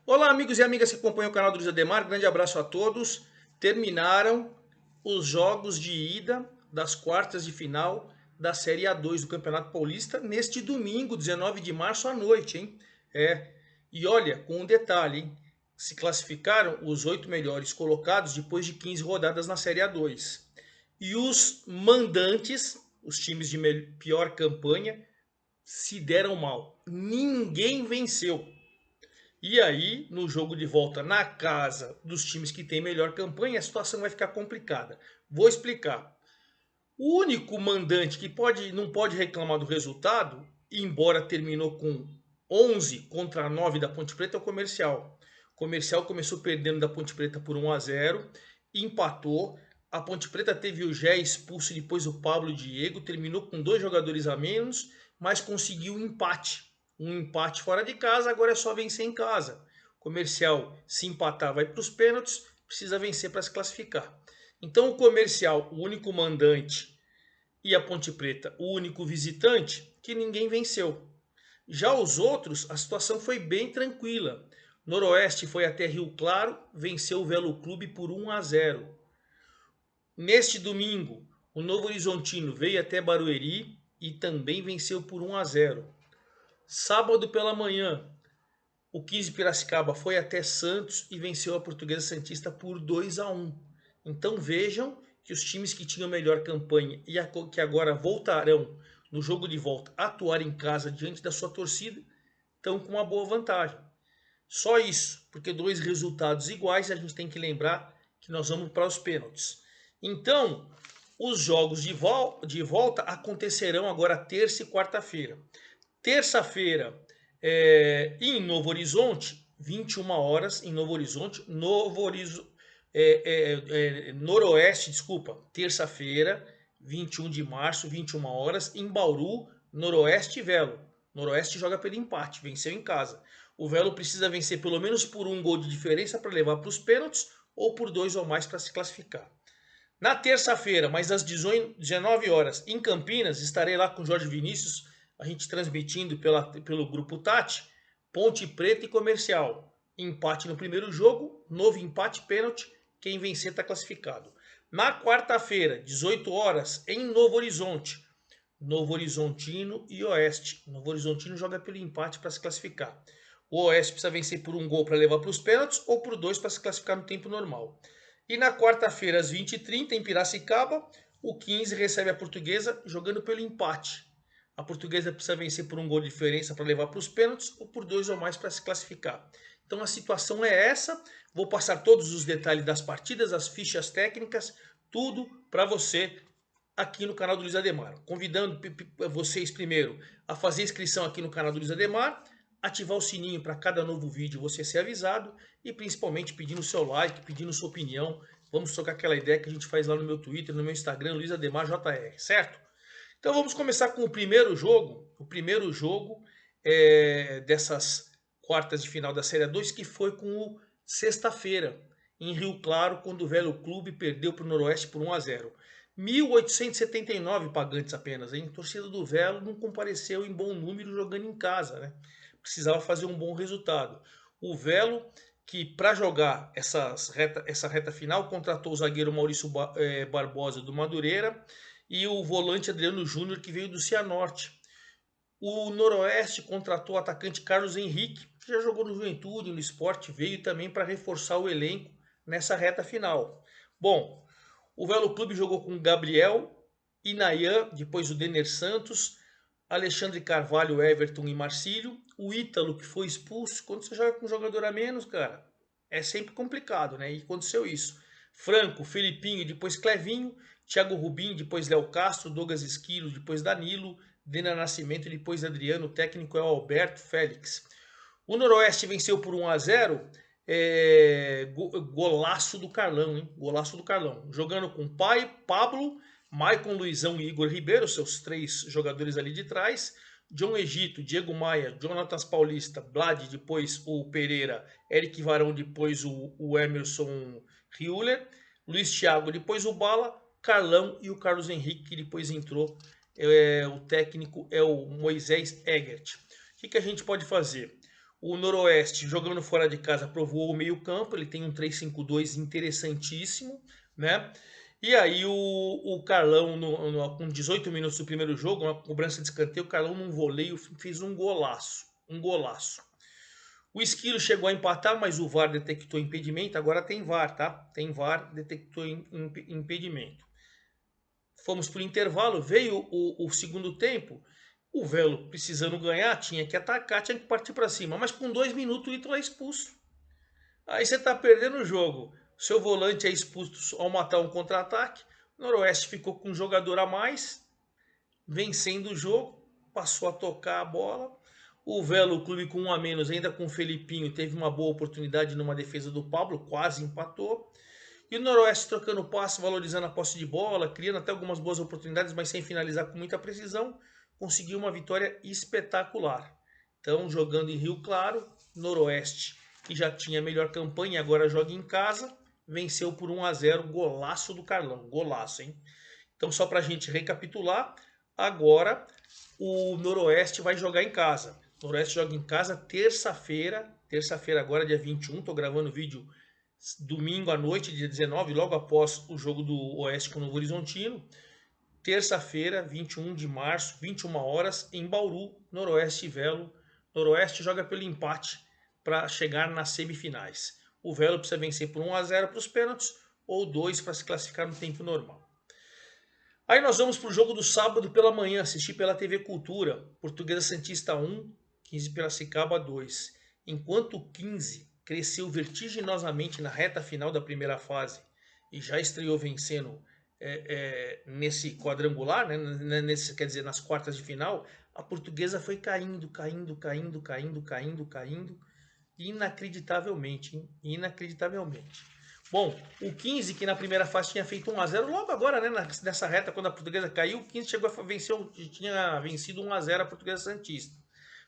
Olá, amigos e amigas que acompanham o canal do Luiz Ademar, grande abraço a todos. Terminaram os jogos de ida das quartas de final da Série A2 do Campeonato Paulista neste domingo, 19 de março à noite, hein? E olha, com um detalhe, hein? Se classificaram os 8 melhores colocados depois de 15 rodadas na Série A2. E os mandantes, os times de pior campanha, se deram mal. Ninguém venceu. E aí, no jogo de volta na casa dos times que têm melhor campanha, a situação vai ficar complicada. Vou explicar. O único mandante que não pode reclamar do resultado, embora terminou com 11 contra 9 da Ponte Preta, é o Comercial. O Comercial começou perdendo da Ponte Preta por 1-0, empatou. A Ponte Preta teve o Gé expulso, depois o Pablo Diego, terminou com 2 jogadores a menos, mas conseguiu um empate. Um empate fora de casa, agora é só vencer em casa. Comercial, se empatar, vai para os pênaltis, precisa vencer para se classificar. Então o Comercial, o único mandante, e a Ponte Preta, o único visitante, que ninguém venceu. Já os outros, a situação foi bem tranquila. Noroeste foi até Rio Claro, venceu o Velo Clube por 1-0. Neste domingo, o Novo Horizontino veio até Barueri e também venceu por 1-0. Sábado pela manhã, o 15 Piracicaba foi até Santos e venceu a Portuguesa Santista por 2-1. Então vejam que os times que tinham melhor campanha e que agora voltarão no jogo de volta a atuar em casa diante da sua torcida estão com uma boa vantagem. Só isso, porque 2 resultados iguais a gente tem que lembrar que nós vamos para os pênaltis. Então, os jogos de volta acontecerão agora terça e quarta-feira. Terça-feira, em Novo Horizonte, 21 horas em Novo Horizonte, Noroeste, desculpa, terça-feira, 21 de março, 21 horas, em Bauru, Noroeste e Velo. Noroeste joga pelo empate, venceu em casa. O Velo precisa vencer pelo menos por 1 gol de diferença para levar para os pênaltis ou por 2 ou mais para se classificar. Na terça-feira, mais às 19 horas, em Campinas, estarei lá com o Jorge Vinícius, a gente transmitindo pelo grupo Tati, Ponte Preta e Comercial. Empate no primeiro jogo, novo empate, pênalti, quem vencer está classificado. Na quarta-feira, 18 horas, em Novo Horizonte, Novo Horizontino e Oeste. Novo Horizontino joga pelo empate para se classificar. O Oeste precisa vencer por 1 gol para levar para os pênaltis ou por 2 para se classificar no tempo normal. E na quarta-feira, às 20h30, em Piracicaba, o 15 recebe a Portuguesa jogando pelo empate. A Portuguesa precisa vencer por 1 gol de diferença para levar para os pênaltis ou por 2 ou mais para se classificar. Então a situação é essa. Vou passar todos os detalhes das partidas, as fichas técnicas, tudo para você aqui no canal do Luiz Ademar. Convidando vocês primeiro a fazer inscrição aqui no canal do Luiz Ademar, ativar o sininho para cada novo vídeo você ser avisado e principalmente pedindo seu like, pedindo sua opinião. Vamos trocar aquela ideia que a gente faz lá no meu Twitter, no meu Instagram, Luiz Ademar JR, certo? Então vamos começar com o primeiro jogo. O primeiro jogo dessas quartas de final da Série 2, que foi com o sexta-feira, em Rio Claro, quando o Velo Clube perdeu para o Noroeste por 1-0. 1.879 pagantes apenas, hein? A torcida do Velo não compareceu em bom número jogando em casa, né? Precisava fazer um bom resultado. O Velo, que para jogar essa reta final, contratou o zagueiro Maurício Barbosa do Madureira e o volante Adriano Júnior, que veio do Cianorte. O Noroeste contratou o atacante Carlos Henrique, que já jogou no Juventude, no Sport, veio também para reforçar o elenco nessa reta final. Bom, o Velo Clube jogou com Gabriel, Inayan, depois o Denner Santos, Alexandre Carvalho, Everton e Marcílio, o Ítalo, que foi expulso. Quando você joga com um jogador a menos, cara, é sempre complicado, né? E aconteceu isso. Franco, Felipinho, depois Clevinho, Thiago Rubim, depois Léo Castro, Douglas Esquilo, depois Danilo, Dena Nascimento, depois Adriano, o técnico é o Alberto Félix. O Noroeste venceu por 1-0, golaço do Carlão, hein? Golaço do Carlão. Jogando com Pablo, Maicon Luizão e Igor Ribeiro, seus 3 jogadores ali de trás. John Egito, Diego Maia, Jonatas Paulista, Blad, depois o Pereira, Eric Varão, depois o Emerson Riuler, Luiz Thiago, depois o Bala, Carlão e o Carlos Henrique, que depois entrou. O técnico é o Moisés Egert. O que a gente pode fazer? O Noroeste, jogando fora de casa, provou o meio-campo. Ele tem um 3-5-2 interessantíssimo, né? E aí o Carlão, com 18 minutos do primeiro jogo, uma cobrança de escanteio, o Carlão num voleio fez um golaço. Um golaço. O Esquilo chegou a empatar, mas o VAR detectou impedimento. Agora tem VAR, tá? Tem VAR, detectou impedimento. Fomos para o intervalo, veio o segundo tempo. O Velo, precisando ganhar, tinha que atacar, tinha que partir para cima. Mas com 2 minutos o Ítalo é expulso. Aí você está perdendo o jogo. Seu volante é expulso ao matar um contra-ataque. O Noroeste ficou com um jogador a mais, vencendo o jogo, passou a tocar a bola. O Velo, o clube com um a menos, ainda com o Felipinho, teve uma boa oportunidade numa defesa do Pablo, quase empatou. E o Noroeste trocando passe, valorizando a posse de bola, criando até algumas boas oportunidades, mas sem finalizar com muita precisão, conseguiu uma vitória espetacular. Então, jogando em Rio Claro, Noroeste, que já tinha a melhor campanha, agora joga em casa, venceu por 1-0, golaço do Carlão, golaço, hein? Então, só para a gente recapitular, agora o Noroeste vai jogar em casa. O Noroeste joga em casa terça-feira agora, dia 21, estou gravando o vídeo domingo à noite, dia 19, logo após o jogo do Oeste com o Novo Horizontino. Terça-feira, 21 de março, 21 horas, em Bauru, Noroeste e Velo. Noroeste joga pelo empate para chegar nas semifinais. O Velo precisa vencer por 1-0 para os pênaltis ou 2 para se classificar no tempo normal. Aí nós vamos para o jogo do sábado pela manhã, assistir pela TV Cultura. Portuguesa Santista 1, 15 Piracicaba 2. Enquanto o 15 cresceu vertiginosamente na reta final da primeira fase e já estreou vencendo nesse quadrangular, né, quer dizer, nas quartas de final, a Portuguesa foi caindo, inacreditavelmente, hein? Inacreditavelmente. Bom, o 15, que na primeira fase tinha feito 1-0, logo agora, né, nessa reta, quando a Portuguesa caiu, o 15 chegou a vencer, tinha vencido 1-0 a Portuguesa Santista.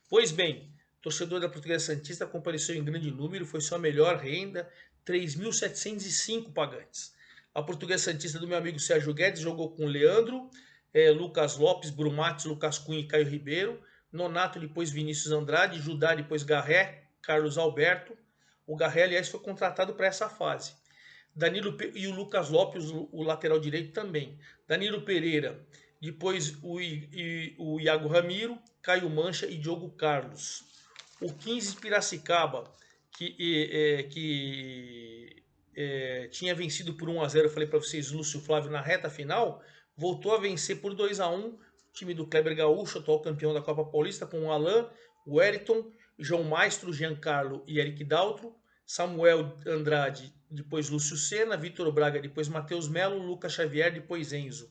Pois bem, o torcedor da Portuguesa Santista compareceu em grande número, foi sua melhor renda, 3.705 pagantes. A Portuguesa Santista do meu amigo Sérgio Guedes jogou com Leandro, Lucas Lopes, Brumates, Lucas Cunha e Caio Ribeiro, Nonato, depois Vinícius Andrade, Judá, depois Garré, Carlos Alberto. O Garré, aliás, foi contratado para essa fase. Danilo e o Lucas Lopes, o lateral direito também. Danilo Pereira, depois o Iago Ramiro, Caio Mancha e Diogo Carlos. O 15 Piracicaba, que tinha vencido por 1-0, eu falei para vocês, Lúcio Flávio na reta final, voltou a vencer por 2-1, o time do Kleber Gaúcho, atual campeão da Copa Paulista, com o Alain, o Wellington, João Maestro, Giancarlo e Eric Daltro, Samuel Andrade, depois Lúcio Senna, Vitor Braga, depois Matheus Melo, Lucas Xavier, depois Enzo,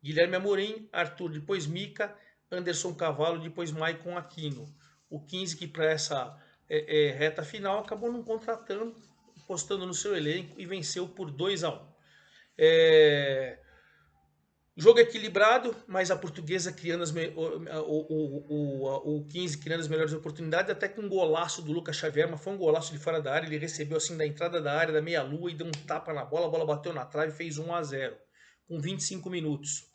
Guilherme Amorim, Arthur, depois Mica, Anderson Cavalo, depois Maicon Aquino. O 15 que para essa reta final acabou não contratando, postando no seu elenco e venceu por 2-1. Jogo equilibrado, mas a Portuguesa criando o 15 criando as melhores oportunidades, até com um golaço do Lucas Xavier, mas foi um golaço de fora da área, ele recebeu assim da entrada da área, da meia-lua, e deu um tapa na bola, a bola bateu na trave e fez 1-0, com 25 minutos.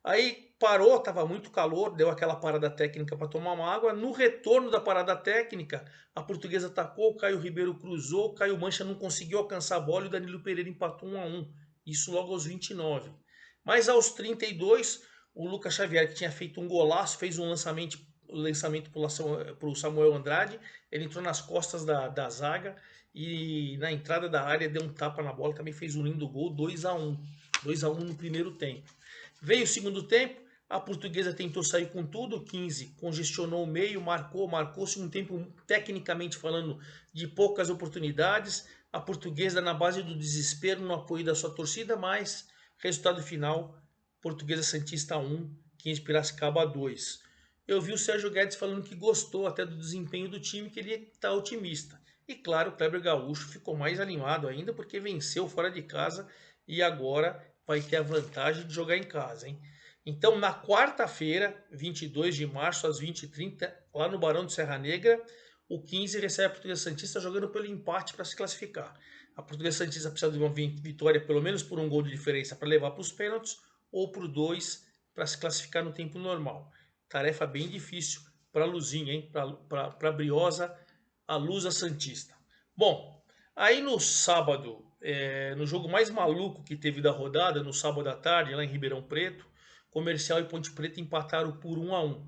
Aí parou, estava muito calor, deu aquela parada técnica para tomar uma água. No retorno da parada técnica, a Portuguesa atacou, o Caio Ribeiro cruzou, o Caio Mancha não conseguiu alcançar a bola e o Danilo Pereira empatou 1-1. Isso logo aos 29. Mas aos 32, o Lucas Xavier, que tinha feito um golaço, fez um lançamento para o Samuel Andrade. Ele entrou nas costas da zaga e na entrada da área deu um tapa na bola, também fez um lindo gol, 2-1. 2-1 no primeiro tempo. Veio o segundo tempo, a Portuguesa tentou sair com tudo, o 15 congestionou o meio, marcou, segundo tempo, tecnicamente falando, de poucas oportunidades. A Portuguesa na base do desespero, no apoio da sua torcida, mas resultado final, Portuguesa Santista 1, 15 Piracicaba 2. Eu vi o Sérgio Guedes falando que gostou até do desempenho do time, que ele está otimista. E claro, o Kleber Gaúcho ficou mais animado ainda, porque venceu fora de casa e agora vai ter a vantagem de jogar em casa, hein? Então, na quarta-feira, 22 de março, às 20h30, lá no Barão de Serra Negra, o 15 recebe a Portuguesa Santista jogando pelo empate para se classificar. A Portuguesa Santista precisa de uma vitória, pelo menos por um gol de diferença, para levar para os pênaltis, ou por 2 para se classificar no tempo normal. Tarefa bem difícil para a Luzinha, hein? Para a Briosa, a Lusa Santista. Bom, aí no sábado, no jogo mais maluco que teve da rodada, no sábado à tarde, lá em Ribeirão Preto, Comercial e Ponte Preta empataram por 1-1.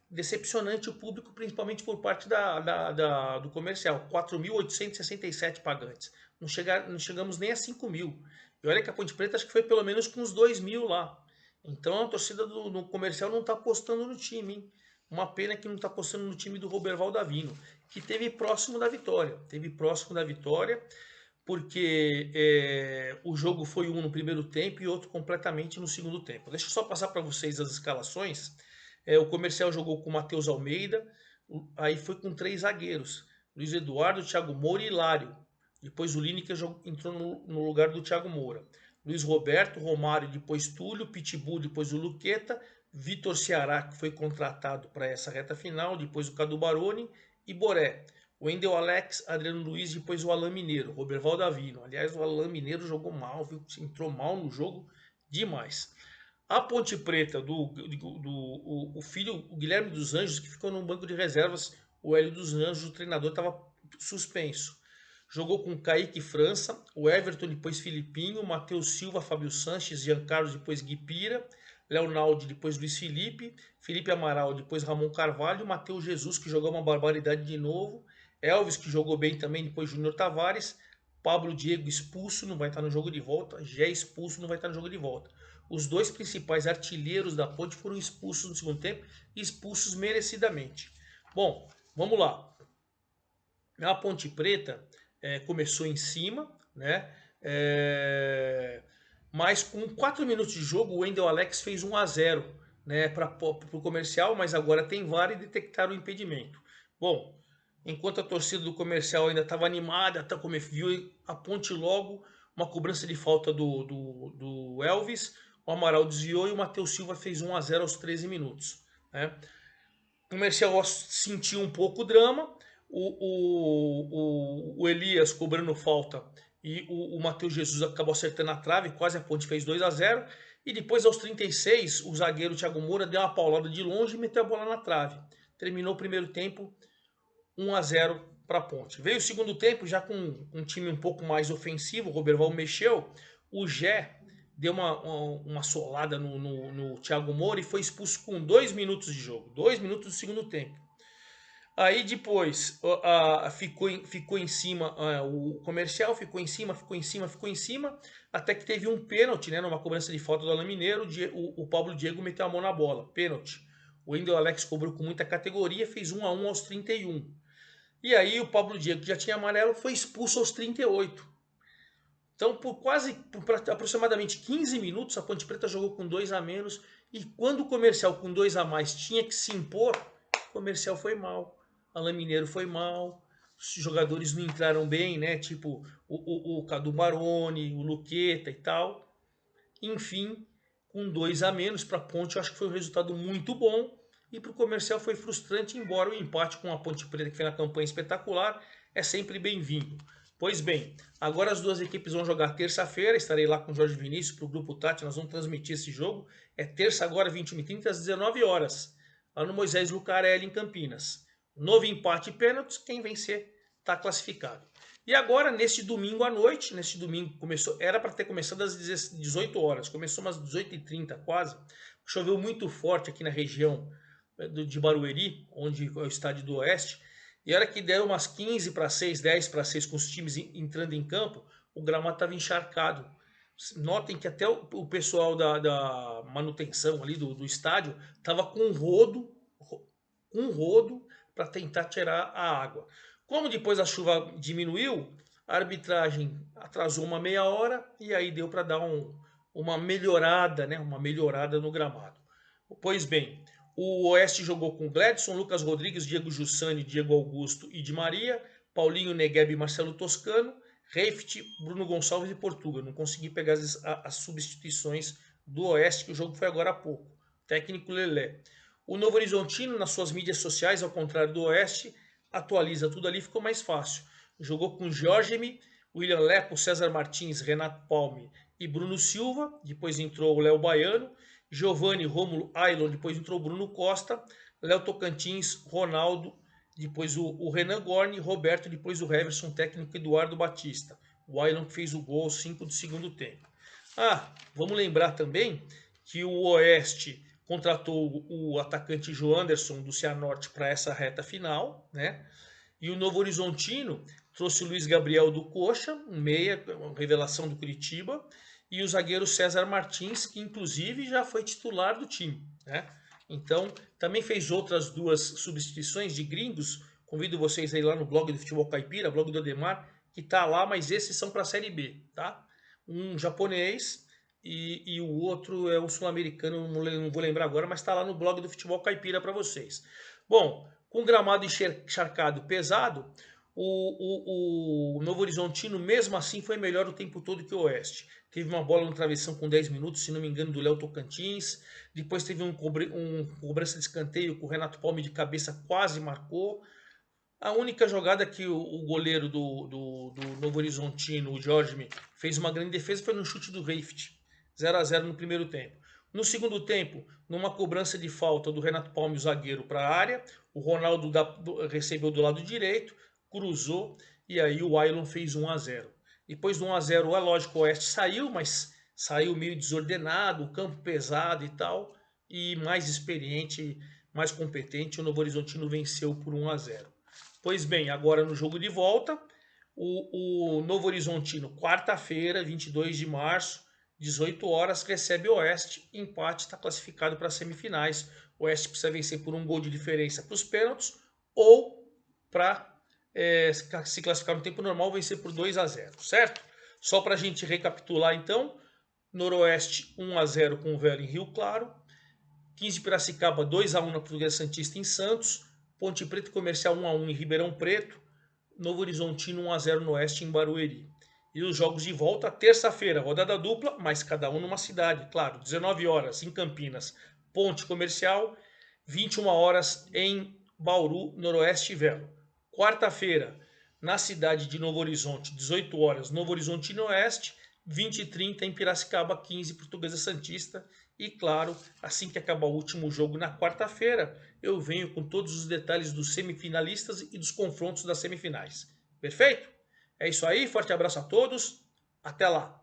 Decepcionante o público, principalmente por parte do Comercial. 4.867 pagantes. Não chegamos nem a 5.000. E olha que a Ponte Preta acho que foi pelo menos com uns 2.000 lá. Então a torcida do Comercial não está apostando no time, hein? Uma pena que não está apostando no time do Roberval Davino, que teve próximo da vitória. Teve próximo da vitória, porque o jogo foi um no primeiro tempo e outro completamente no segundo tempo. Deixa eu só passar para vocês as escalações. O Comercial jogou com o Matheus Almeida, aí foi com 3 zagueiros. Luiz Eduardo, Thiago Moura e Hilário. Depois o Lineker entrou no lugar do Thiago Moura. Luiz Roberto, Romário, depois Túlio, Pitbull, depois o Luqueta, Vitor Ceará, que foi contratado para essa reta final, depois o Cadu Baroni e Boré. Wendel Alex, Adriano Luiz, depois o Alain Mineiro, Roberval Davino. Aliás, o Alain Mineiro jogou mal, viu? Entrou mal no jogo demais. A Ponte Preta, o filho, o Guilherme dos Anjos, que ficou no banco de reservas, o Hélio dos Anjos, o treinador estava suspenso. Jogou com Kaique França, o Everton, depois Filipinho, Matheus Silva, Fábio Sanches, Giancarlo, depois Guipira, Leonaldo, depois Luiz Felipe, Felipe Amaral, depois Ramon Carvalho, Matheus Jesus, que jogou uma barbaridade de novo, Elvis, que jogou bem também, depois Júnior Tavares, Pablo Diego expulso, não vai estar no jogo de volta, Gé expulso, não vai estar no jogo de volta. Os 2 principais artilheiros da Ponte foram expulsos no segundo tempo, expulsos merecidamente. Bom, vamos lá. A Ponte Preta começou em cima, né? Mas com 4 minutos de jogo, o Wendel Alex fez 1-0, né, para o Comercial, mas agora tem VAR e detectaram o impedimento. Bom, enquanto a torcida do Comercial ainda estava animada, como viu a Ponte logo, uma cobrança de falta do Elvis, o Amaral desviou e o Matheus Silva fez 1-0 aos 13 minutos. Né? O Comercial sentiu um pouco o drama, o Elias cobrando falta e o Matheus Jesus acabou acertando a trave, quase a Ponte fez 2-0. E depois, aos 36, o zagueiro Thiago Moura deu uma paulada de longe e meteu a bola na trave. Terminou o primeiro tempo 1-0 para a Ponte. Veio o segundo tempo já com um time um pouco mais ofensivo, o Roberval mexeu, o Gé deu uma solada no Thiago Moura e foi expulso com 2 minutos de jogo, 2 minutos do segundo tempo. Aí depois ficou em cima, o Comercial ficou em cima, até que teve um pênalti, né, numa cobrança de falta do Alain Mineiro, o Pablo Diego meteu a mão na bola, pênalti. O Wendel Alex cobrou com muita categoria, fez 1-1 aos 31. E aí o Pablo Diego, que já tinha amarelo, foi expulso aos 38. Então, por aproximadamente 15 minutos, a Ponte Preta jogou com 2 a menos. E quando o Comercial com 2 a mais tinha que se impor, o Comercial foi mal. Alain Mineiro foi mal. Os jogadores não entraram bem, né? Tipo o Cadu Baroni, o Luqueta e tal. Enfim, com 2 a menos para a Ponte, eu acho que foi um resultado muito bom. E para o Comercial foi frustrante, embora o empate com a Ponte Preta, que fez uma campanha espetacular, é sempre bem-vindo. Pois bem, agora as duas equipes vão jogar terça-feira, estarei lá com o Jorge Vinícius para o Grupo Tati, nós vamos transmitir esse jogo. É terça agora, 21h30, às 19 horas, lá no Moisés Lucarelli, em Campinas. Novo empate e pênaltis, quem vencer está classificado. E agora, neste domingo à noite, era para ter começado às 18 horas, começou umas 18h30 quase, choveu muito forte aqui na região de Barueri, onde é o estádio do Oeste, e era que deu umas 15 para 6, 10 para 6 com os times entrando em campo, o gramado estava encharcado. Notem que até o pessoal da manutenção ali do estádio estava com um rodo para tentar tirar a água. Como depois a chuva diminuiu, a arbitragem atrasou uma meia hora e aí deu para dar uma melhorada, né? Uma melhorada no gramado. Pois bem, o Oeste jogou com Gladson, Lucas Rodrigues, Diego Jussani, Diego Augusto e Di Maria, Paulinho Negueb e Marcelo Toscano, Reift, Bruno Gonçalves e Portuga. Não consegui pegar as substituições do Oeste, que o jogo foi agora há pouco. Técnico Lelé. O Novo Horizontino, nas suas mídias sociais, ao contrário do Oeste, atualiza tudo ali, ficou mais fácil. Jogou com Jorgemi, William Lepo, César Martins, Renato Palme e Bruno Silva. Depois entrou o Léo Baiano, Giovanni, Rômulo, Ailon. Depois entrou o Bruno Costa, Léo Tocantins, Ronaldo, depois o Renan Gorni, Roberto, depois o Heverson, técnico Eduardo Batista. O Ailon que fez o gol aos 5 do segundo tempo. Ah, vamos lembrar também que o Oeste contratou o atacante Joanderson do Cianorte para essa reta final, né? E o Novo Horizontino trouxe o Luiz Gabriel do Coxa, um meia, uma revelação do Curitiba, e o zagueiro César Martins, que inclusive já foi titular do time, né? Então, também fez outras duas substituições de gringos. Convido vocês aí lá no blog do Futebol Caipira, blog do Ademar, que tá lá, mas esses são para a Série B, tá? Um japonês e o outro é um sul-americano, não vou lembrar agora, mas está lá no blog do Futebol Caipira para vocês. Bom, com gramado encharcado pesado, o Novo Horizontino, mesmo assim, foi melhor o tempo todo que o Oeste. Teve uma bola no travessão com 10 minutos, se não me engano, do Léo Tocantins. Depois teve um cobrança de escanteio com o Renato Palme de cabeça, quase marcou. A única jogada que o goleiro do Novo Horizontino, o Jorge, fez uma grande defesa foi no chute do Reift. 0-0 no primeiro tempo. No segundo tempo, numa cobrança de falta do Renato Palme, o zagueiro, para a área, o Ronaldo recebeu do lado direito, cruzou e aí o Ailon fez 1-0. Depois do 1-0, é lógico, o Oeste saiu, mas saiu meio desordenado, o campo pesado e tal, e mais experiente, mais competente, o Novo Horizontino venceu por 1-0. Pois bem, agora no jogo de volta, o Novo Horizontino, quarta-feira, 22 de março, 18 horas, recebe o Oeste, empate, está classificado para as semifinais. O Oeste precisa vencer por um gol de diferença para os pênaltis ou para se classificar no tempo normal, vencer por 2-0, certo? Só para a gente recapitular então, Noroeste 1-0 com o Velo em Rio Claro, 15 Piracicaba 2-1 na Portuguesa Santista em Santos, Ponte Preta Comercial 1-1 em Ribeirão Preto, Novo Horizontino 1-0 no Oeste em Barueri. E os jogos de volta, terça-feira, rodada dupla, mas cada um numa cidade, claro, 19 horas em Campinas, Ponte Comercial, 21 horas em Bauru, Noroeste e Velo. Quarta-feira, na cidade de Novo Horizonte, 18 horas, Novo Horizonte e Oeste, 20h30 em Piracicaba, 15 Portuguesa Santista. E claro, assim que acabar o último jogo na quarta-feira, eu venho com todos os detalhes dos semifinalistas e dos confrontos das semifinais. Perfeito? É isso aí, forte abraço a todos, até lá!